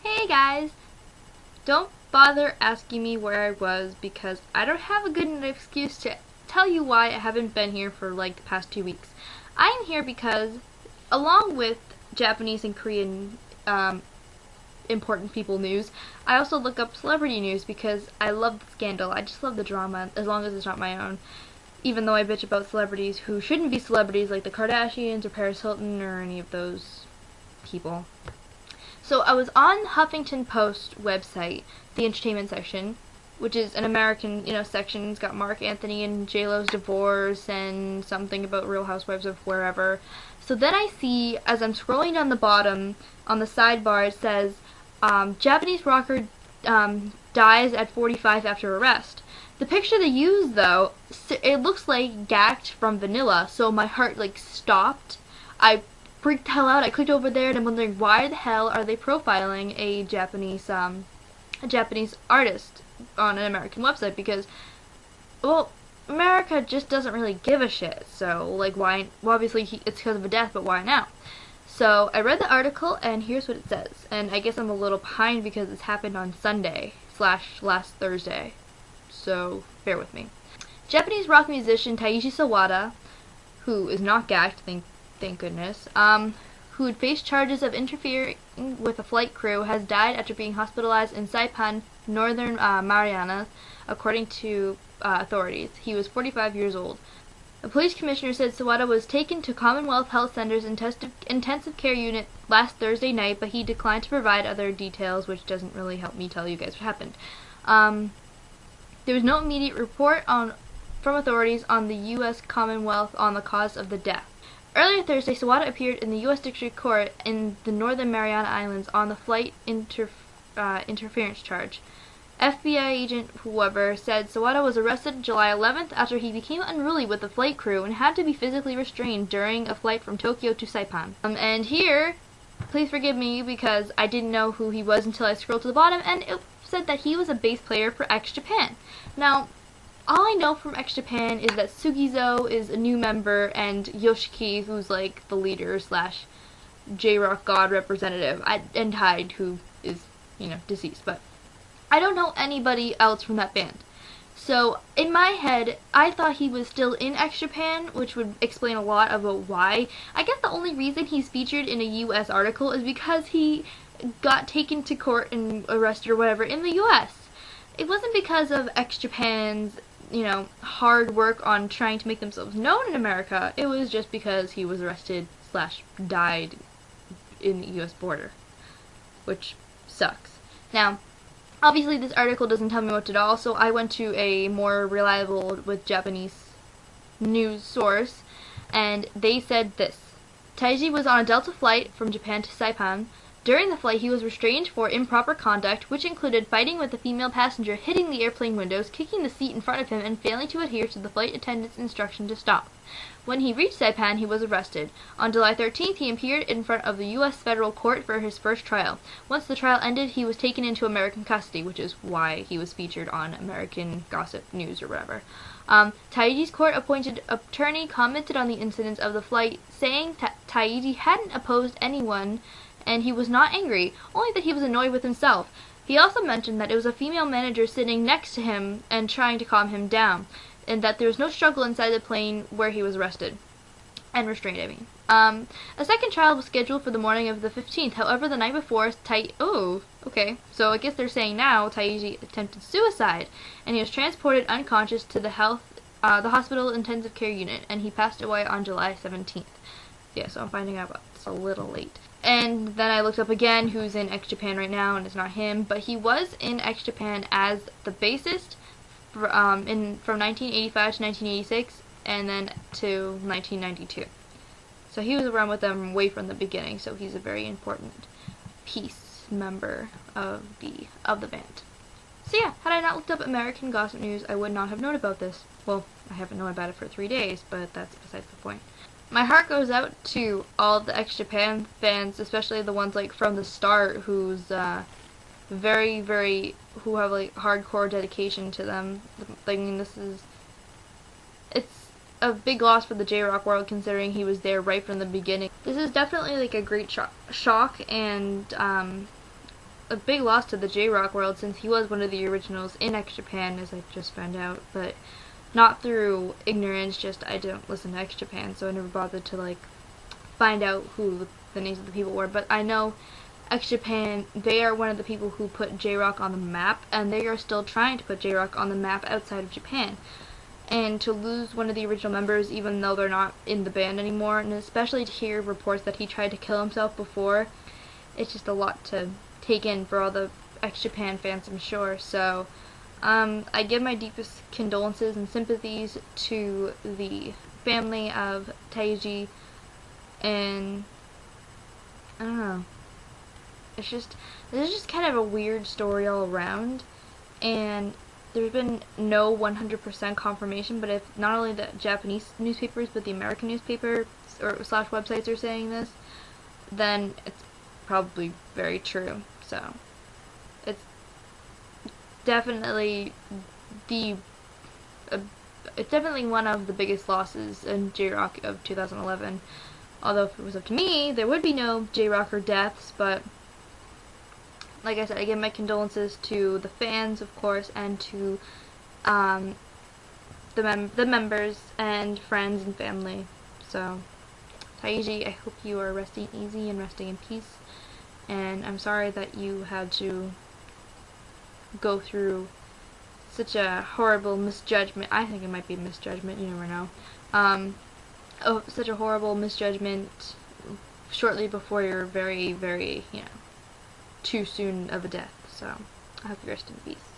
Hey guys! Don't bother asking me where I was because I don't have a good enough excuse to tell you why I haven't been here for like the past 2 weeks. I'm here because, along with Japanese and Korean important people news, I also look up celebrity news because I love the scandal. I just love the drama as long as it's not my own. Even though I bitch about celebrities who shouldn't be celebrities like the Kardashians or Paris Hilton or any of those people. So I was on Huffington Post website, the entertainment section, which is an American, section. It's got Mark Anthony and J-Lo's divorce and something about Real Housewives of wherever. So then I see, as I'm scrolling down the bottom, on the sidebar, it says, Japanese rocker dies at 45 after arrest. The picture they use, though, it looks like gacked from Vanilla, so my heart, stopped. I freaked the hell out. I clicked over there and I'm wondering why the hell are they profiling a Japanese artist on an American website, because, well, America just doesn't really give a shit. So, why? Well, obviously it's because of a death, but why now? So I read the article and here's what it says. And I guess I'm a little behind because this happened on Sunday / last Thursday. So bear with me. Japanese rock musician Taiji Sawada, who is not gacked, thank goodness, who had faced charges of interfering with a flight crew, has died after being hospitalized in Saipan, Northern Marianas, according to authorities. He was 45 years old. A police commissioner said Sawada was taken to Commonwealth Health Center's intensive care unit last Thursday night, but he declined to provide other details, which doesn't really help me tell you guys what happened. There was no immediate report from authorities on the U.S. Commonwealth on the cause of the death. Earlier Thursday, Sawada appeared in the U.S. District Court in the Northern Mariana Islands on the flight interference charge. FBI agent whoever said Sawada was arrested July 11th after he became unruly with the flight crew and had to be physically restrained during a flight from Tokyo to Saipan. And here, please forgive me because I didn't know who he was until I scrolled to the bottom, and it said that he was a bass player for X Japan. Now, all I know from X Japan is that Sugizo is a new member and Yoshiki, who's like the leader / J-Rock God representative, and Hyde, who is, deceased. But I don't know anybody else from that band. So, in my head, I thought he was still in X Japan, which would explain a lot about why. I guess the only reason he's featured in a U.S. article is because he got taken to court and arrested or whatever in the U.S. It wasn't because of X Japan's hard work on trying to make themselves known in America. It was just because he was arrested / died in the U.S. border, which sucks. Now, obviously this article doesn't tell me much at all, so I went to a more reliable with Japanese news source, and they said this. Taiji was on a Delta flight from Japan to Saipan. During the flight, he was restrained for improper conduct, which included fighting with a female passenger, hitting the airplane windows, kicking the seat in front of him, and failing to adhere to the flight attendant's instruction to stop. When he reached Saipan, he was arrested. On July 13th, he appeared in front of the U.S. federal court for his first trial. Once the trial ended, he was taken into American custody, which is why he was featured on American Gossip News or whatever. Taiji's court-appointed attorney commented on the incidents of the flight, saying Taiji hadn't opposed anyone and he was not angry, only that he was annoyed with himself. He also mentioned that it was a female manager sitting next to him and trying to calm him down, and that there was no struggle inside the plane where he was arrested. And restrained, I mean. A second trial was scheduled for the morning of the 15th. However, the night before, okay. So I guess they're saying now Taiji attempted suicide, and he was transported unconscious to the hospital intensive care unit, and he passed away on July 17th. Yeah, so I'm finding out about this a little late. And then I looked up again who's in X Japan right now, and it's not him, but he was in X Japan as the bassist from 1985 to 1986, and then to 1992. So he was around with them way from the beginning, so he's a very important member of the band. So yeah, had I not looked up American Gossip News, I would not have known about this. Well, I haven't known about it for 3 days, but that's besides the point. My heart goes out to all the X Japan fans, especially the ones from the start who have hardcore dedication to them. I mean, it's a big loss for the J-Rock world considering he was there right from the beginning. This is definitely a great shock and a big loss to the J-Rock world, since he was one of the originals in X Japan, as I just found out, but not through ignorance, just I don't listen to X Japan, so I never bothered to like find out who the names of the people were. But I know X Japan, they are one of the people who put J-Rock on the map, and they are still trying to put J-Rock on the map outside of Japan. And to lose one of the original members, even though they're not in the band anymore, and especially to hear reports that he tried to kill himself before, it's just a lot to take in for all the X Japan fans, I'm sure. So I give my deepest condolences and sympathies to the family of Taiji, and I don't know. This is just kind of a weird story all around, and there's been no 100% confirmation, but if not only the Japanese newspapers but the American newspaper or slash websites are saying this, then it's probably very true. So it's definitely it's definitely one of the biggest losses in J-Rock of 2011. Although if it was up to me, there would be no J-Rocker deaths, but like I said, I give my condolences to the fans, of course, and to the members and friends and family. So, Taiji, I hope you are resting easy and resting in peace. And I'm sorry that you had to go through such a horrible misjudgment. I think it might be a misjudgment, you never know. Such a horrible misjudgment shortly before your very, very, too soon of a death. So, I hope you rest in peace.